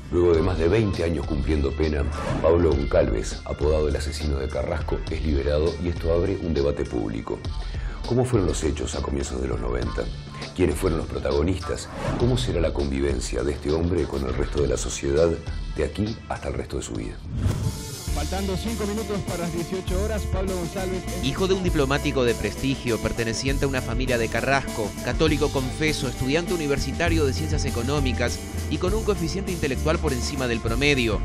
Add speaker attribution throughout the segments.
Speaker 1: Luego de más de 20 años cumpliendo pena, Pablo Goncalves, apodado el asesino de Carrasco, es liberado y esto abre un debate público. ¿Cómo fueron los hechos a comienzos de los 90? ¿Quiénes fueron los protagonistas? ¿Cómo será la convivencia de este hombre con el resto de la sociedad de aquí hasta el resto de su vida?
Speaker 2: Faltando 5 minutos para las 18 horas, Pablo Goncalves...
Speaker 3: Hijo de un diplomático de prestigio, perteneciente a una familia de Carrasco, católico confeso, estudiante universitario de Ciencias Económicas y con un coeficiente intelectual por encima del promedio.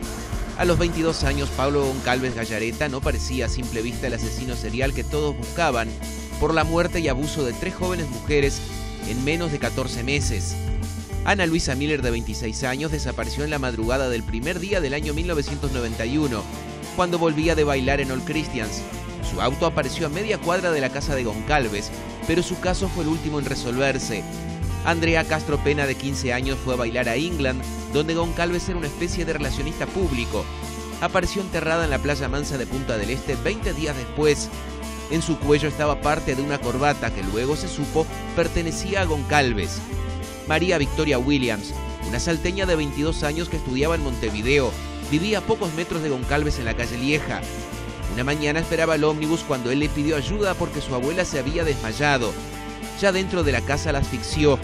Speaker 3: A los 22 años, Pablo Goncalves Gallareta no parecía a simple vista el asesino serial que todos buscaban por la muerte y abuso de 3 jóvenes mujeres en menos de 14 meses. Ana Luisa Miller, de 26 años, desapareció en la madrugada del primer día del año 1991, cuando volvía de bailar en All Christians. Su auto apareció a media cuadra de la casa de Goncalves, pero su caso fue el último en resolverse. Andrea Castro Pena, de 15 años, fue a bailar a England, donde Goncalves era una especie de relacionista público. Apareció enterrada en la playa Mansa de Punta del Este 20 días después. En su cuello estaba parte de una corbata que luego se supo pertenecía a Goncalves. María Victoria Williams, una salteña de 22 años que estudiaba en Montevideo, vivía a pocos metros de Goncalves en la calle Lieja. Una mañana esperaba el ómnibus cuando él le pidió ayuda porque su abuela se había desmayado. Ya dentro de la casa la asfixió.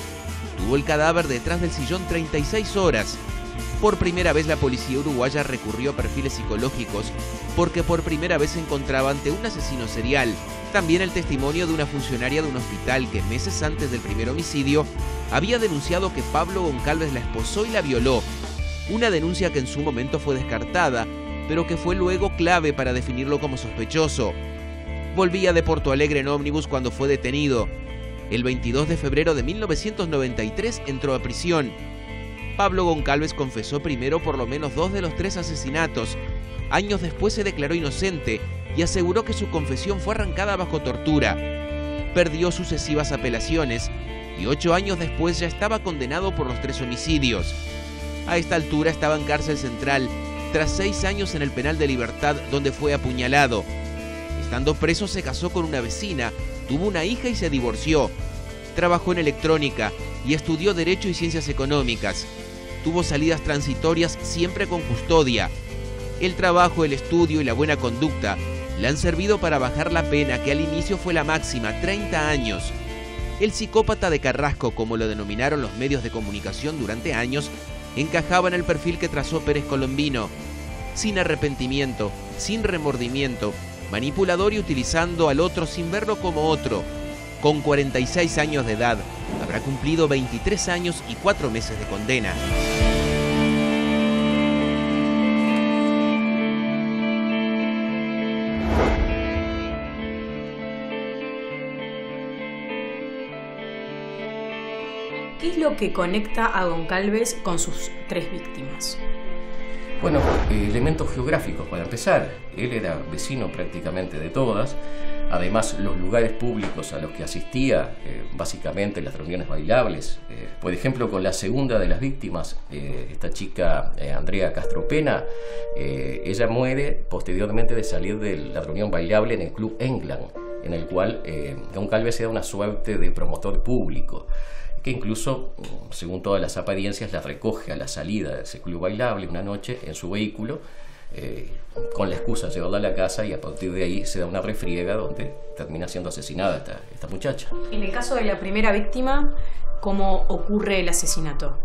Speaker 3: Tuvo el cadáver detrás del sillón 36 horas. Por primera vez la policía uruguaya recurrió a perfiles psicológicos porque por primera vez se encontraba ante un asesino serial. También el testimonio de una funcionaria de un hospital que meses antes del primer homicidio había denunciado que Pablo Goncalves la esposó y la violó. Una denuncia que en su momento fue descartada, pero que fue luego clave para definirlo como sospechoso. Volvía de Porto Alegre en ómnibus cuando fue detenido. El 22 de febrero de 1993 entró a prisión. Pablo Goncalves confesó primero por lo menos 2 de los 3 asesinatos. Años después se declaró inocente y aseguró que su confesión fue arrancada bajo tortura. Perdió sucesivas apelaciones y 8 años después ya estaba condenado por los 3 homicidios. A esta altura estaba en cárcel central, tras 6 años en el penal de Libertad, donde fue apuñalado. Estando preso se casó con una vecina, tuvo una hija y se divorció. Trabajó en electrónica y estudió Derecho y Ciencias Económicas. Tuvo salidas transitorias siempre con custodia. El trabajo, el estudio y la buena conducta le han servido para bajar la pena, que al inicio fue la máxima, 30 años. El psicópata de Carrasco, como lo denominaron los medios de comunicación durante años, encajaba en el perfil que trazó Pérez Colombino. Sin arrepentimiento, sin remordimiento, manipulador y utilizando al otro sin verlo como otro. Con 46 años de edad, habrá cumplido 23 años y 4 meses de condena.
Speaker 4: ¿Qué es lo que conecta a Goncalves con sus 3 víctimas?
Speaker 5: Bueno, elementos geográficos para empezar. Él era vecino prácticamente de todas. Además, los lugares públicos a los que asistía, básicamente las reuniones bailables. Por ejemplo, con la segunda de las víctimas, esta chica Andrea Castro Pena, ella muere posteriormente de salir de la reunión bailable en el Club England, en el cual Goncalves era una suerte de promotor público, que incluso, según todas las apariencias, la recoge a la salida de ese club bailable una noche en su vehículo, con la excusa de llevarla a la casa, y a partir de ahí se da una refriega donde termina siendo asesinada esta muchacha.
Speaker 4: En el caso de la primera víctima, ¿cómo ocurre el asesinato?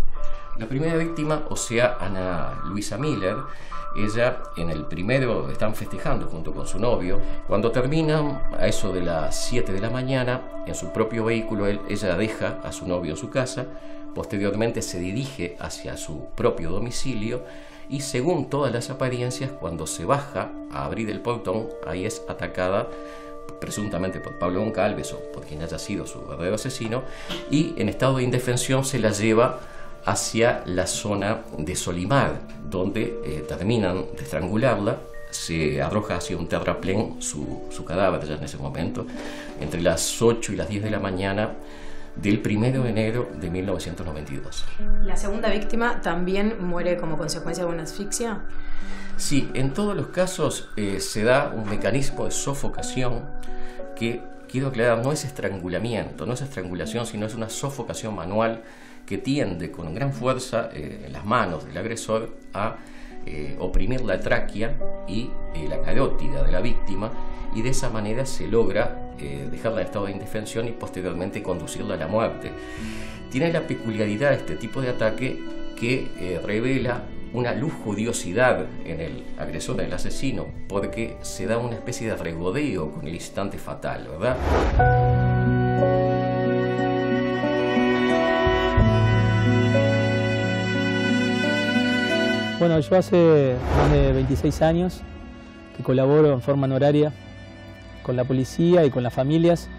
Speaker 5: La primera víctima, o sea, Ana Luisa Miller, ella en el primero están festejando junto con su novio. Cuando terminan, a eso de las 7 de la mañana, en su propio vehículo, ella deja a su novio en su casa. Posteriormente se dirige hacia su propio domicilio y, según todas las apariencias, cuando se baja a abrir el portón, ahí es atacada presuntamente por Pablo Goncalves o por quien haya sido su verdadero asesino, y en estado de indefensión se la lleva hacia la zona de Solimar, donde terminan de estrangularla. Se arroja hacia un terraplén su cadáver ya en ese momento, entre las 8 y las 10 de la mañana del 1 de enero de 1992.
Speaker 4: ¿La segunda víctima también muere como consecuencia de una asfixia?
Speaker 5: Sí, en todos los casos se da un mecanismo de sofocación que, quiero aclarar, no es estrangulamiento, no es estrangulación, sino es una sofocación manual que tiende con gran fuerza en las manos del agresor a oprimir la tráquea y la carótida de la víctima, y de esa manera se logra dejarla en estado de indefensión y posteriormente conducirla a la muerte. Tiene la peculiaridad este tipo de ataque que revela una lujuriosidad en el agresor, en el asesino, porque se da una especie de regodeo con el instante fatal, ¿verdad?
Speaker 6: Bueno, yo hace más de 26 años que colaboro en forma honoraria con la policía y con las familias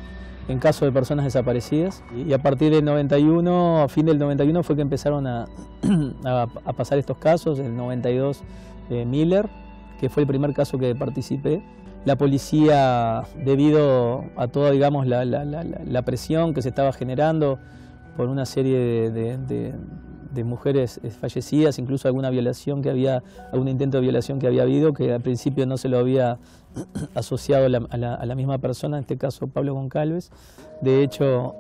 Speaker 6: en caso de personas desaparecidas. Y a partir del 91, a fin del 91, fue que empezaron a pasar estos casos. El 92, Miller, que fue el primer caso que participé. La policía, debido a toda, digamos, la presión que se estaba generando por una serie de mujeres fallecidas, incluso alguna violación que había, algún intento de violación que había habido, que al principio no se lo había asociado a la misma persona, en este caso Pablo Goncalves. De hecho,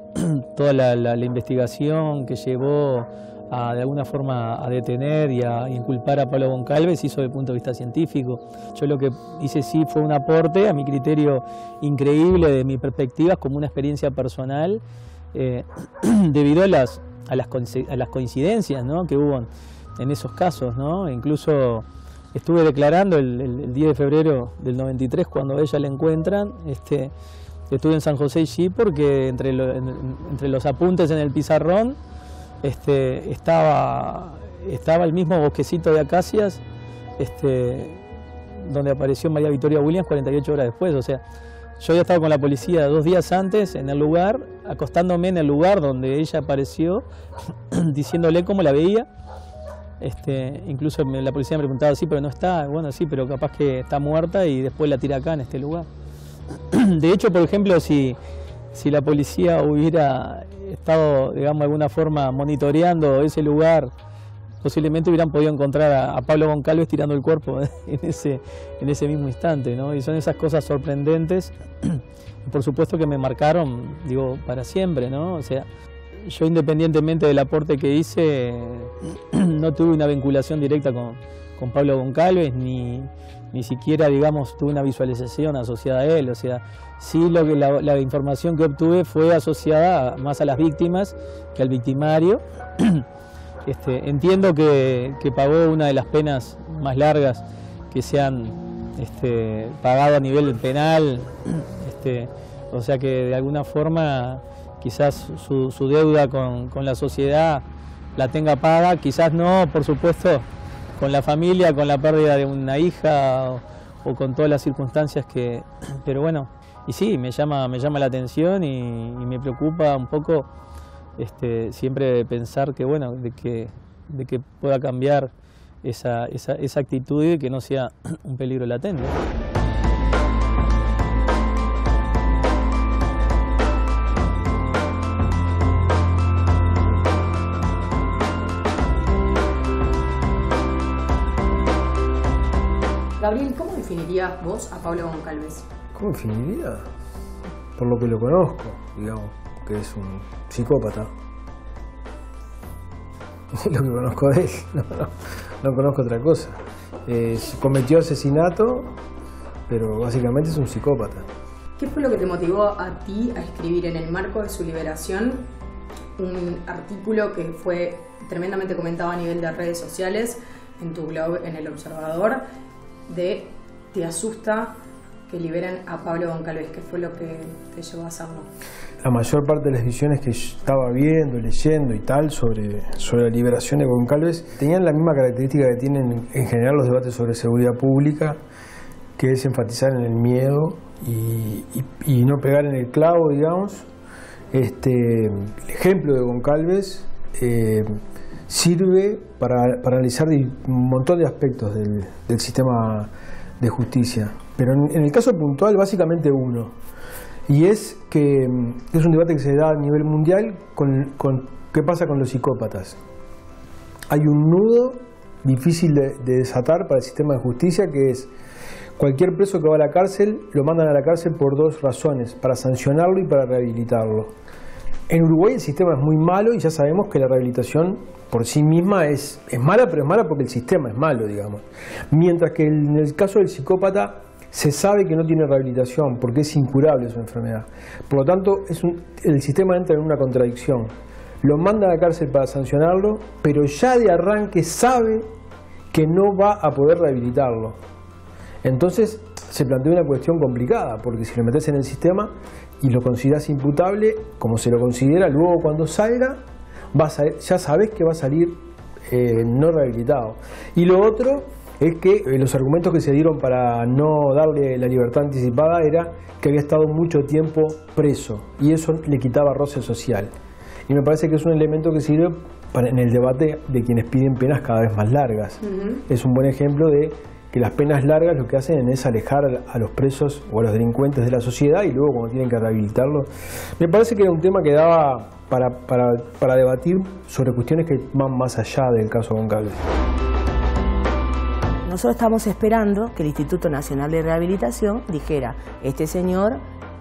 Speaker 6: toda la investigación que llevó de alguna forma a detener y a inculpar a Pablo Goncalves se hizo desde el punto de vista científico. Yo lo que hice sí fue un aporte, a mi criterio increíble, de mis perspectivas, como una experiencia personal, debido a las coincidencias, ¿no?, que hubo en esos casos, ¿no? Incluso estuve declarando el 10 de febrero del 93, cuando a ella la encuentran. Estuve en San José y sí, porque entre los apuntes en el pizarrón estaba el mismo bosquecito de acacias donde apareció María Victoria Williams 48 horas después. O sea, yo había estado con la policía 2 días antes en el lugar, acostándome en el lugar donde ella apareció, diciéndole cómo la veía. Incluso la policía me preguntaba, sí, pero no está. Bueno, sí, pero capaz que está muerta y después la tira acá en este lugar. De hecho, por ejemplo, si la policía hubiera estado, digamos, de alguna forma monitoreando ese lugar, posiblemente hubieran podido encontrar a Pablo Goncalves tirando el cuerpo en ese mismo instante, ¿no? Y son esas cosas sorprendentes, por supuesto, que me marcaron, digo, para siempre, ¿no? O sea, yo, independientemente del aporte que hice, no tuve una vinculación directa con Pablo Goncalves, ni siquiera, digamos, tuve una visualización asociada a él. O sea, sí, la información que obtuve fue asociada más a las víctimas que al victimario. Entiendo que pagó una de las penas más largas que se han pagado a nivel penal, o sea que de alguna forma quizás su deuda con la sociedad la tenga paga, quizás no, por supuesto, con la familia, con la pérdida de una hija o con todas las circunstancias pero bueno, y sí, me llama la atención y me preocupa un poco siempre pensar que, bueno, de que pueda cambiar esa actitud y que no sea un peligro latente.
Speaker 4: Gabriel, ¿cómo definirías vos a Pablo Goncalves?
Speaker 7: ¿Cómo definiría? Por lo que lo conozco, digamos, que es un psicópata. Lo que conozco de él, no conozco otra cosa. Cometió asesinato, pero básicamente es un psicópata.
Speaker 4: ¿Qué fue lo que te motivó a ti a escribir, en el marco de su liberación, un artículo que fue tremendamente comentado a nivel de redes sociales, en tu blog, en El Observador, de "Te asusta que liberen a Pablo Goncalves"? ¿Qué fue lo que te llevó a hacerlo?
Speaker 7: La mayor parte de las visiones que yo estaba viendo, leyendo y tal sobre la liberación de Goncalves tenían la misma característica que tienen en general los debates sobre seguridad pública, que es enfatizar en el miedo y no pegar en el clavo, digamos. El ejemplo de Goncalves sirve para analizar un montón de aspectos del sistema de justicia, pero en el caso puntual básicamente uno, y es que es un debate que se da a nivel mundial con qué pasa con los psicópatas. Hay un nudo difícil de desatar para el sistema de justicia, que es cualquier preso que va a la cárcel, lo mandan a la cárcel por 2 razones: para sancionarlo y para rehabilitarlo. En Uruguay el sistema es muy malo y ya sabemos que la rehabilitación por sí misma es mala, pero es mala porque el sistema es malo, digamos. Mientras que en el caso del psicópata se sabe que no tiene rehabilitación porque es incurable su enfermedad. Por lo tanto, el sistema entra en una contradicción. Lo manda a la cárcel para sancionarlo, pero ya de arranque sabe que no va a poder rehabilitarlo. Entonces se plantea una cuestión complicada, porque si lo metes en el sistema y lo consideras imputable, como se lo considera, luego cuando salga, ya sabes que va a salir no rehabilitado. Y lo otro es que los argumentos que se dieron para no darle la libertad anticipada era que había estado mucho tiempo preso, y eso le quitaba roce social. Y me parece que es un elemento que sirve en el debate de quienes piden penas cada vez más largas. Es un buen ejemplo de que las penas largas lo que hacen es alejar a los presos o a los delincuentes de la sociedad, y luego cuando tienen que rehabilitarlos. Me parece que era un tema que daba para debatir sobre cuestiones que van más allá del caso Goncalves.
Speaker 8: Nosotros estamos esperando que el Instituto Nacional de Rehabilitación dijera: este señor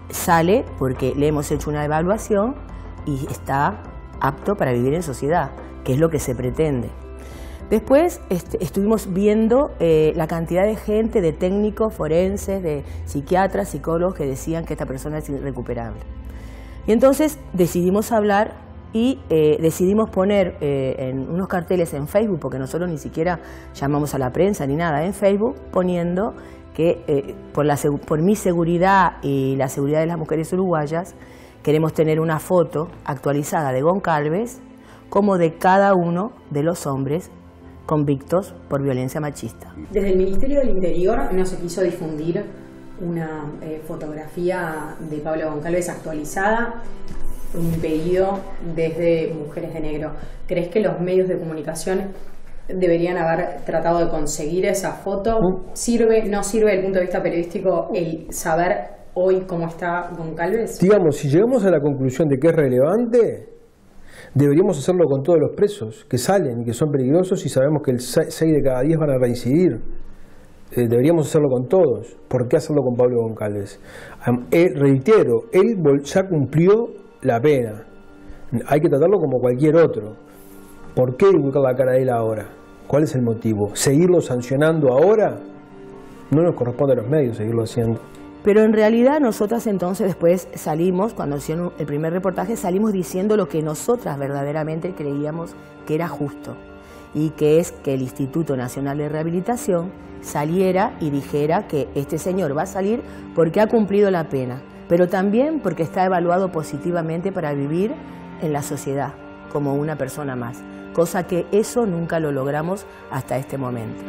Speaker 8: sale porque le hemos hecho una evaluación y está apto para vivir en sociedad, que es lo que se pretende. Después estuvimos viendo la cantidad de gente, de técnicos forenses, de psiquiatras, psicólogos que decían que esta persona es irrecuperable. Y entonces decidimos hablar y decidimos poner en unos carteles en Facebook, porque nosotros ni siquiera llamamos a la prensa ni nada, en Facebook, poniendo que por mi seguridad y la seguridad de las mujeres uruguayas, queremos tener una foto actualizada de Goncalves como de cada uno de los hombres convictos por violencia machista.
Speaker 4: Desde el Ministerio del Interior no se quiso difundir una fotografía de Pablo Goncalves actualizada, un pedido desde Mujeres de Negro. ¿Crees que los medios de comunicación deberían haber tratado de conseguir esa foto? ¿Sirve, no sirve desde el punto de vista periodístico el saber hoy cómo está Goncalves?
Speaker 7: Digamos, si llegamos a la conclusión de que es relevante, deberíamos hacerlo con todos los presos que salen y que son peligrosos y sabemos que el 6 de cada 10 van a reincidir. Deberíamos hacerlo con todos. ¿Por qué hacerlo con Pablo Goncalves? Reitero, él ya cumplió la pena. Hay que tratarlo como cualquier otro. ¿Por qué divulgar la cara de él ahora? ¿Cuál es el motivo? ¿Seguirlo sancionando ahora? No nos corresponde a los medios seguirlo haciendo.
Speaker 8: Pero en realidad nosotras entonces después salimos, cuando hicieron el primer reportaje, salimos diciendo lo que nosotras verdaderamente creíamos que era justo, y que es que el Instituto Nacional de Rehabilitación saliera y dijera que este señor va a salir porque ha cumplido la pena, pero también porque está evaluado positivamente para vivir en la sociedad como una persona más, cosa que eso nunca lo logramos hasta este momento.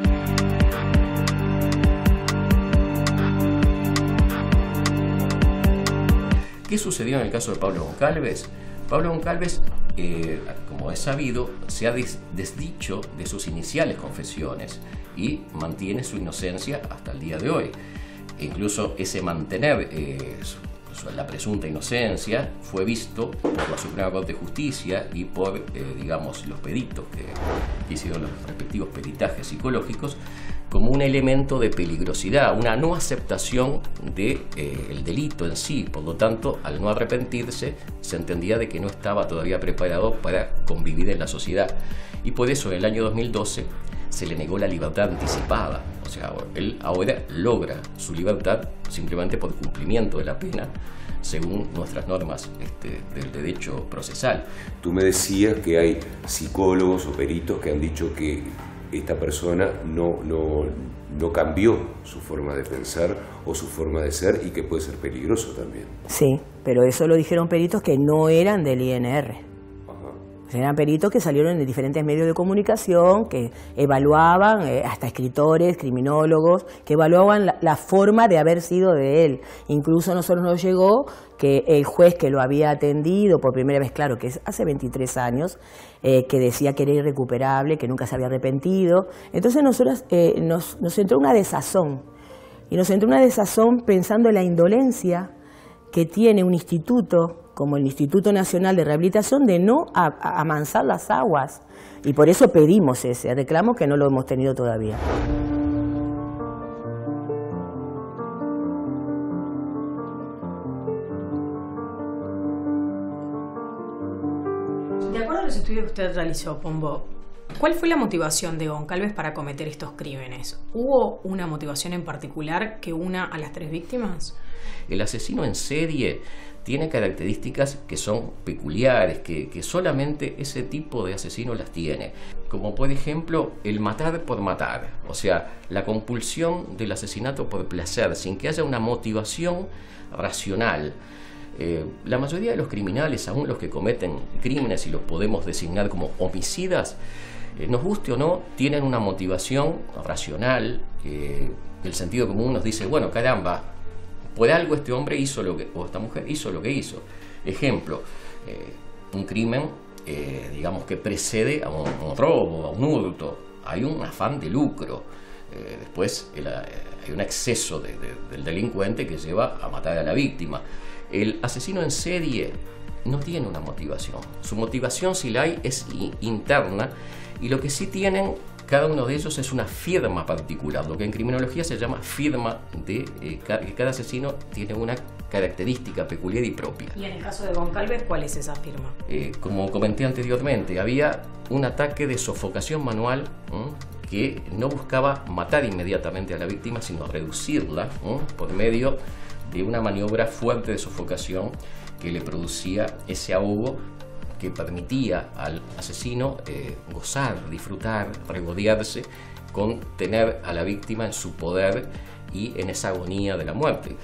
Speaker 5: ¿Qué sucedió en el caso de Pablo Goncalves? Pablo Goncalves, como es sabido, se ha desdicho de sus iniciales confesiones y mantiene su inocencia hasta el día de hoy. E incluso ese mantener la presunta inocencia fue visto por la Suprema Corte de Justicia y por, digamos, los peritos que hicieron los respectivos peritajes psicológicos como un elemento de peligrosidad, una no aceptación del delito en sí. Por lo tanto, al no arrepentirse, se entendía de que no estaba todavía preparado para convivir en la sociedad. Y por eso, en el año 2012, se le negó la libertad anticipada. O sea, él ahora logra su libertad simplemente por cumplimiento de la pena, según nuestras normas del derecho procesal.
Speaker 1: Tú me decías que hay psicólogos o peritos que han dicho que esta persona no cambió su forma de pensar o su forma de ser y que puede ser peligroso también.
Speaker 8: Sí, pero eso lo dijeron peritos que no eran del INR. Eran peritos que salieron de diferentes medios de comunicación, que evaluaban, hasta escritores, criminólogos, que evaluaban la forma de haber sido de él. Incluso a nosotros nos llegó que el juez que lo había atendido por primera vez, claro, que es hace 23 años, que decía que era irrecuperable, que nunca se había arrepentido. Entonces nosotros nos entró una desazón. Y nos entró una desazón pensando en la indolencia que tiene un instituto como el Instituto Nacional de Rehabilitación de no amansar las aguas. Y por eso pedimos ese reclamo, que no lo hemos tenido todavía.
Speaker 4: estudio que usted realizó, Pombo, ¿cuál fue la motivación de Goncalves para cometer estos crímenes? ¿Hubo una motivación en particular que una a las 3 víctimas?
Speaker 5: El asesino en serie tiene características que son peculiares, que solamente ese tipo de asesino las tiene. Como por ejemplo el matar por matar, o sea, la compulsión del asesinato por placer, sin que haya una motivación racional. La mayoría de los criminales, aún los que cometen crímenes y los podemos designar como homicidas, nos guste o no, tienen una motivación racional. El sentido común nos dice, bueno, caramba, por algo este hombre hizo lo que, o esta mujer hizo lo que hizo. Ejemplo, un crimen, digamos que precede a un robo, a un hurto. Hay un afán de lucro. Después hay un exceso del delincuente que lleva a matar a la víctima. El asesino en serie no tiene una motivación. Su motivación, si la hay, es interna, y lo que sí tienen cada uno de ellos es una firma particular, lo que en criminología se llama firma de que cada asesino tiene una característica peculiar y propia.
Speaker 4: Y en el caso de Goncalves, ¿cuál es esa firma?
Speaker 5: Como comenté anteriormente, había un ataque de sofocación manual que no buscaba matar inmediatamente a la víctima, sino reducirla por medio de una maniobra fuerte de sofocación que le producía ese ahogo que permitía al asesino gozar, disfrutar, regodearse con tener a la víctima en su poder y en esa agonía de la muerte.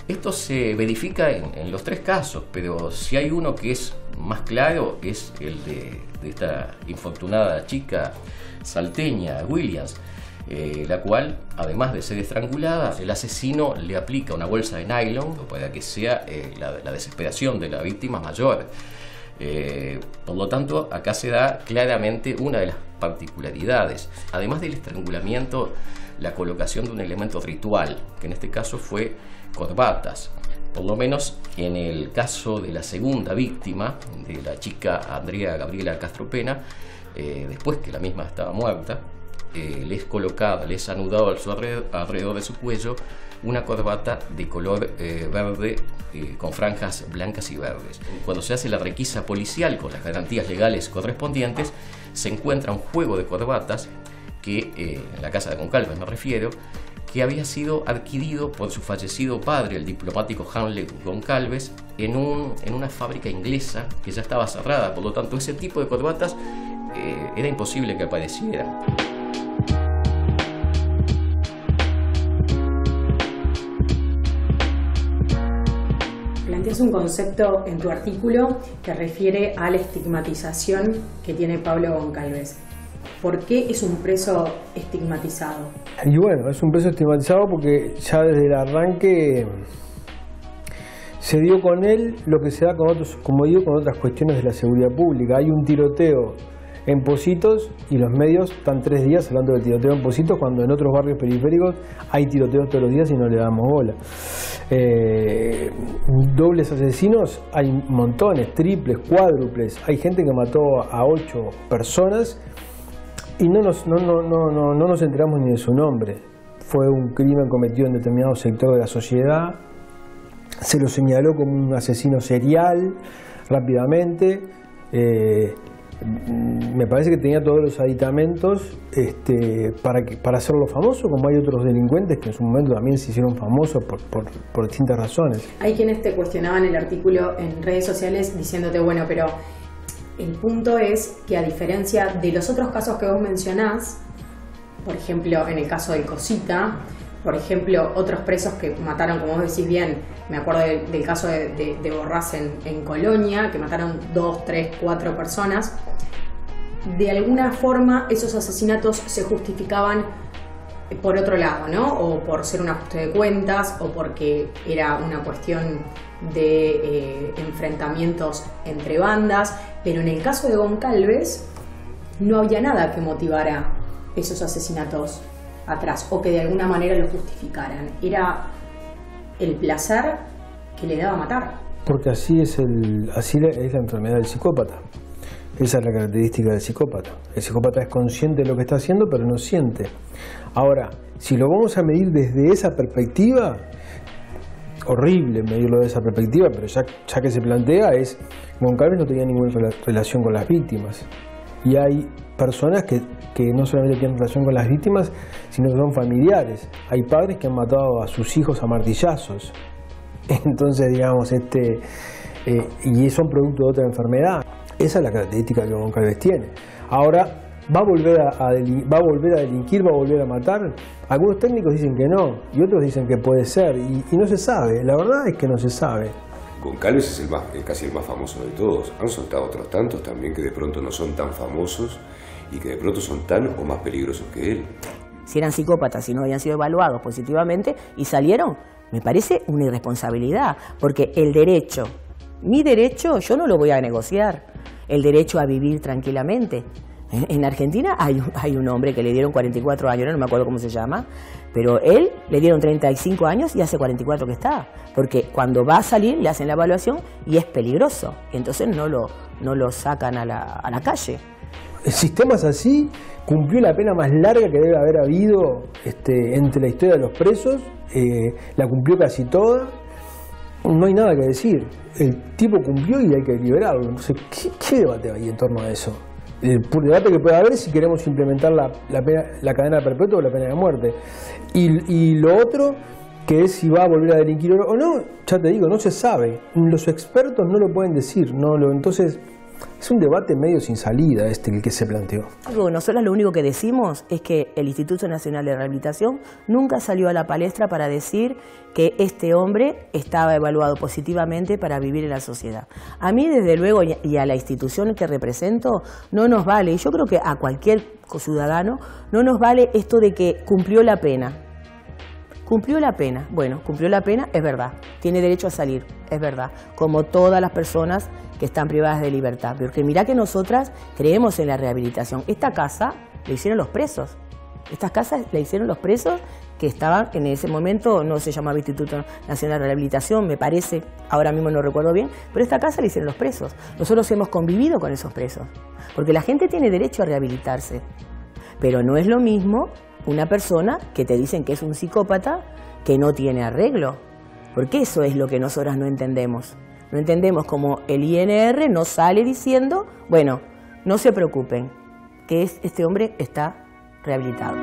Speaker 5: Esto se verifica en los 3 casos, pero si hay uno que es más claro, es el de esta infortunada chica salteña, Williams, la cual, además de ser estrangulada, el asesino le aplica una bolsa de nylon para que sea la desesperación de la víctima mayor. Por lo tanto, acá se da claramente una de las particularidades. Además del estrangulamiento, la colocación de un elemento ritual, que en este caso fue corbatas. Por lo menos en el caso de la segunda víctima, de la chica Andrea Gabriela Castropena, después que la misma estaba muerta, le es colocada, le es anudado alrededor de su cuello una corbata de color verde con franjas blancas y verdes. Cuando se hace la requisa policial con las garantías legales correspondientes, se encuentra un juego de corbatas que, en la casa de Goncalves me refiero, que había sido adquirido por su fallecido padre, el diplomático Hanley Goncalves, en una fábrica inglesa que ya estaba cerrada. Por lo tanto, ese tipo de corbatas era imposible que aparecieran.
Speaker 4: Planteas un concepto en tu artículo que refiere a la estigmatización que tiene Pablo Goncalves. ¿Por qué es un preso estigmatizado?
Speaker 7: Y bueno, es un preso estigmatizado porque ya desde el arranque se dio con él lo que se da con otros, como digo, con otras cuestiones de la seguridad pública. Hay un tiroteo en Pocitos y los medios están 3 días hablando del tiroteo en Pocitos, cuando en otros barrios periféricos hay tiroteos todos los días y no le damos bola. Dobles asesinos hay montones, triples, cuádruples. Hay gente que mató a 8 personas y no nos enteramos ni de su nombre. Fue un crimen cometido en determinado sector de la sociedad. Se lo señaló como un asesino serial rápidamente. Me parece que tenía todos los aditamentos para hacerlo famoso, como hay otros delincuentes que en su momento también se hicieron famosos por distintas razones.
Speaker 4: Hay quienes te cuestionaban el artículo en redes sociales diciéndote, bueno, pero el punto es que a diferencia de los otros casos que vos mencionás, por ejemplo, en el caso del Cosita, por ejemplo, otros presos que mataron, como vos decís bien, me acuerdo del caso de Borrás en Colonia, que mataron 2, 3, 4 personas. De alguna forma esos asesinatos se justificaban por otro lado, ¿no? O por ser un ajuste de cuentas, o porque era una cuestión de enfrentamientos entre bandas. Pero en el caso de Goncalves no había nada que motivara esos asesinatos atrás, o que de alguna manera lo justificaran. Era el placer que le daba matar.
Speaker 7: Porque así es la enfermedad del psicópata. Esa es la característica del psicópata. El psicópata es consciente de lo que está haciendo, pero no siente. Ahora, si lo vamos a medir desde esa perspectiva, horrible medirlo desde esa perspectiva, pero ya que se plantea, Goncalves no tenía ninguna relación con las víctimas. y hay personas que no solamente tienen relación con las víctimas, sino que son familiares. Hay padres que han matado a sus hijos a martillazos. Entonces, digamos, y son producto de otra enfermedad. Esa es la característica que Goncalves tiene. Ahora, ¿va a volver a delinquir, va a volver a matar? Algunos técnicos dicen que no, y otros dicen que puede ser, y no se sabe. La verdad es que no se sabe.
Speaker 1: Goncalves es casi el más famoso de todos. Han soltado otros tantos también que de pronto no son tan famosos y que de pronto son tan o más peligrosos que él.
Speaker 8: Si eran psicópatas, si no habían sido evaluados positivamente y salieron, me parece una irresponsabilidad, porque el derecho, mi derecho, yo no lo voy a negociar, el derecho a vivir tranquilamente. En Argentina hay un hombre que le dieron 44 años, no me acuerdo cómo se llama, pero él le dieron 35 años y hace 44 que está, porque cuando va a salir le hacen la evaluación y es peligroso, y entonces no lo sacan a la calle.
Speaker 7: El sistema es así, cumplió la pena más larga que debe haber habido entre la historia de los presos, la cumplió casi toda, no hay nada que decir, el tipo cumplió y hay que liberarlo. Entonces, ¿qué debate hay en torno a eso? El debate que puede haber es si queremos implementar la cadena perpetua o la pena de muerte. Y lo otro, que es si va a volver a delinquir o no, ya te digo, no se sabe. Los expertos no lo pueden decir. Entonces, es un debate medio sin salida el que se planteó.
Speaker 8: Nosotros lo único que decimos es que el Instituto Nacional de Rehabilitación nunca salió a la palestra para decir que este hombre estaba evaluado positivamente para vivir en la sociedad. A mí, desde luego, y a la institución que represento, no nos vale, y yo creo que a cualquier ciudadano, no nos vale esto de que cumplió la pena. ¿Cumplió la pena? Bueno, cumplió la pena, es verdad. Tiene derecho a salir, es verdad. Como todas las personas que están privadas de libertad. Porque mirá que nosotras creemos en la rehabilitación. Esta casa la hicieron los presos. Estas casas la hicieron los presos que estaban en ese momento, no se llamaba Instituto Nacional de Rehabilitación, me parece, ahora mismo no recuerdo bien, pero esta casa la hicieron los presos. Nosotros hemos convivido con esos presos. Porque la gente tiene derecho a rehabilitarse. Pero no es lo mismo una persona que te dicen que es un psicópata que no tiene arreglo. Porque eso es lo que nosotras no entendemos. No entendemos cómo el INR nos sale diciendo, bueno, no se preocupen, que este hombre está rehabilitado.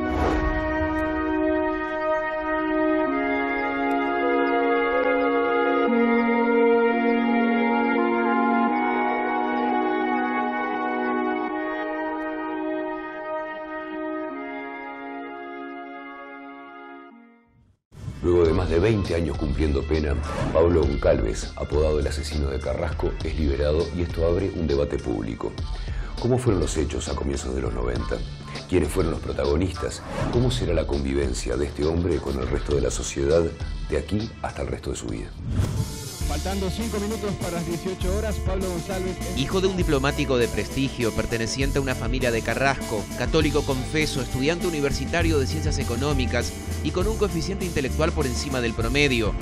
Speaker 1: Luego de más de 20 años cumpliendo pena, Pablo Goncalves, apodado el asesino de Carrasco, es liberado y esto abre un debate público. ¿Cómo fueron los hechos a comienzos de los 90? ¿Quiénes fueron los protagonistas? ¿Cómo será la convivencia de este hombre con el resto de la sociedad de aquí hasta el resto de su vida?
Speaker 2: Faltando 5 minutos para las 18 horas, Pablo Goncalves...
Speaker 3: Hijo de un diplomático de prestigio, perteneciente a una familia de Carrasco, católico confeso, estudiante universitario de Ciencias Económicas y con un coeficiente intelectual por encima del promedio.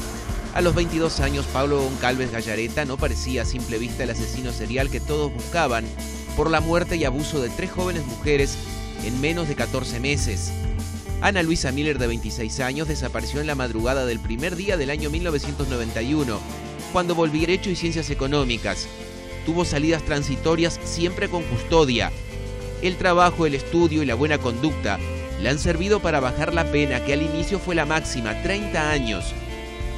Speaker 3: A los 22 años, Pablo Goncalves Gallareta no parecía a simple vista el asesino serial que todos buscaban por la muerte y abuso de 3 jóvenes mujeres en menos de 14 meses. Ana Luisa Miller, de 26 años, desapareció en la madrugada del primer día del año 1991, cuando volvió a Derecho y Ciencias Económicas. Tuvo salidas transitorias siempre con custodia. El trabajo, el estudio y la buena conducta le han servido para bajar la pena, que al inicio fue la máxima, 30 años.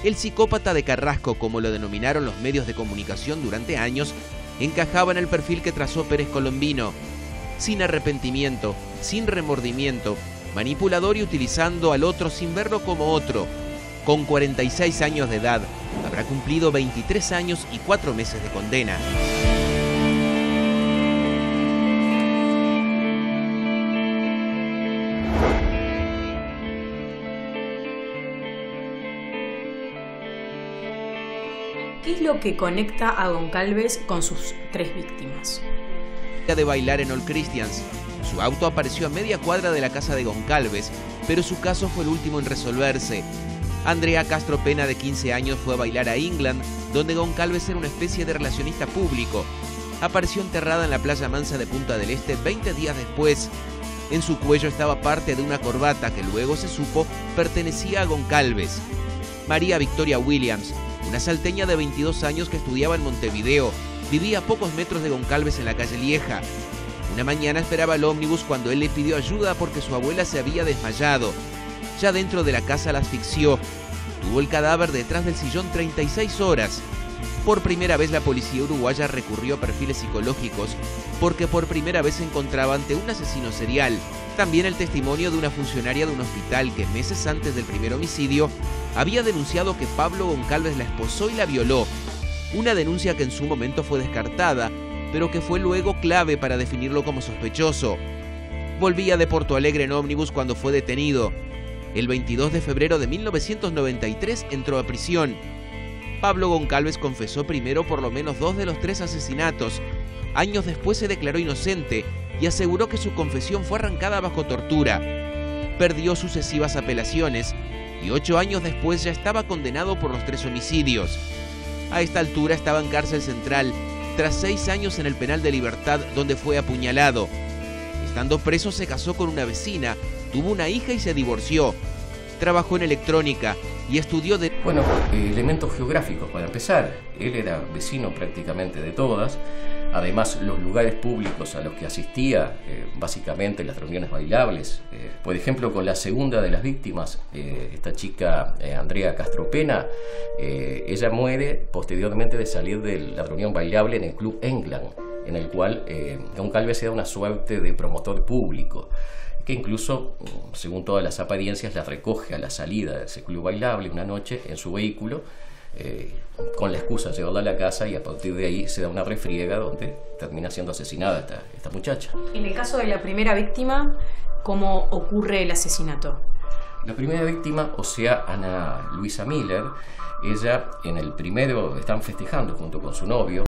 Speaker 3: El psicópata de Carrasco, como lo denominaron los medios de comunicación durante años, encajaba en el perfil que trazó Pérez Colombino. Sin arrepentimiento, sin remordimiento, manipulador y utilizando al otro sin verlo como otro. Con 46 años de edad, habrá cumplido 23 años y 4 meses de condena.
Speaker 4: ¿Qué es lo que conecta a Goncalves con sus 3 víctimas?
Speaker 3: De bailar en All Christians. Su auto apareció a media cuadra de la casa de Goncalves, pero su caso fue el último en resolverse. Andrea Castro Pena, de 15 años, fue a bailar a England, donde Goncalves era una especie de relacionista público. Apareció enterrada en la playa Mansa de Punta del Este 20 días después. En su cuello estaba parte de una corbata que luego se supo pertenecía a Goncalves. María Victoria Williams, una salteña de 22 años que estudiaba en Montevideo, vivía a pocos metros de Goncalves en la calle Lieja. Una mañana esperaba el ómnibus cuando él le pidió ayuda porque su abuela se había desmayado. Ya dentro de la casa la asfixió. Tuvo el cadáver detrás del sillón 36 horas. Por primera vez la policía uruguaya recurrió a perfiles psicológicos porque por primera vez se encontraba ante un asesino serial. También el testimonio de una funcionaria de un hospital que meses antes del primer homicidio había denunciado que Pablo Goncalves la esposó y la violó. Una denuncia que en su momento fue descartada, pero que fue luego clave para definirlo como sospechoso. Volvía de Porto Alegre en ómnibus cuando fue detenido. El 22 de febrero de 1993 entró a prisión. Pablo Goncalves confesó primero por lo menos 2 de los 3 asesinatos. Años después se declaró inocente y aseguró que su confesión fue arrancada bajo tortura. Perdió sucesivas apelaciones y 8 años después ya estaba condenado por los 3 homicidios. A esta altura estaba en cárcel central, tras 6 años en el penal de Libertad, donde fue apuñalado. Estando preso se casó con una vecina, tuvo una hija y se divorció. Trabajó en electrónica y estudió de...
Speaker 5: Bueno, elementos geográficos para empezar. Él era vecino prácticamente de todas. Además, los lugares públicos a los que asistía, básicamente las reuniones bailables. Por ejemplo, con la segunda de las víctimas, esta chica Andrea Castropena, ella muere posteriormente de salir de la reunión bailable en el Club England, en el cual Goncalves era una suerte de promotor público, que incluso, según todas las apariencias, la recoge a la salida de ese club bailable una noche en su vehículo, con la excusa de llevarla a la casa, y a partir de ahí se da una refriega donde termina siendo asesinada esta muchacha.
Speaker 9: En el caso de la primera víctima, ¿cómo ocurre el asesinato?
Speaker 5: La primera víctima, o sea, Ana Luisa Miller, ella en el primero están festejando junto con su novio.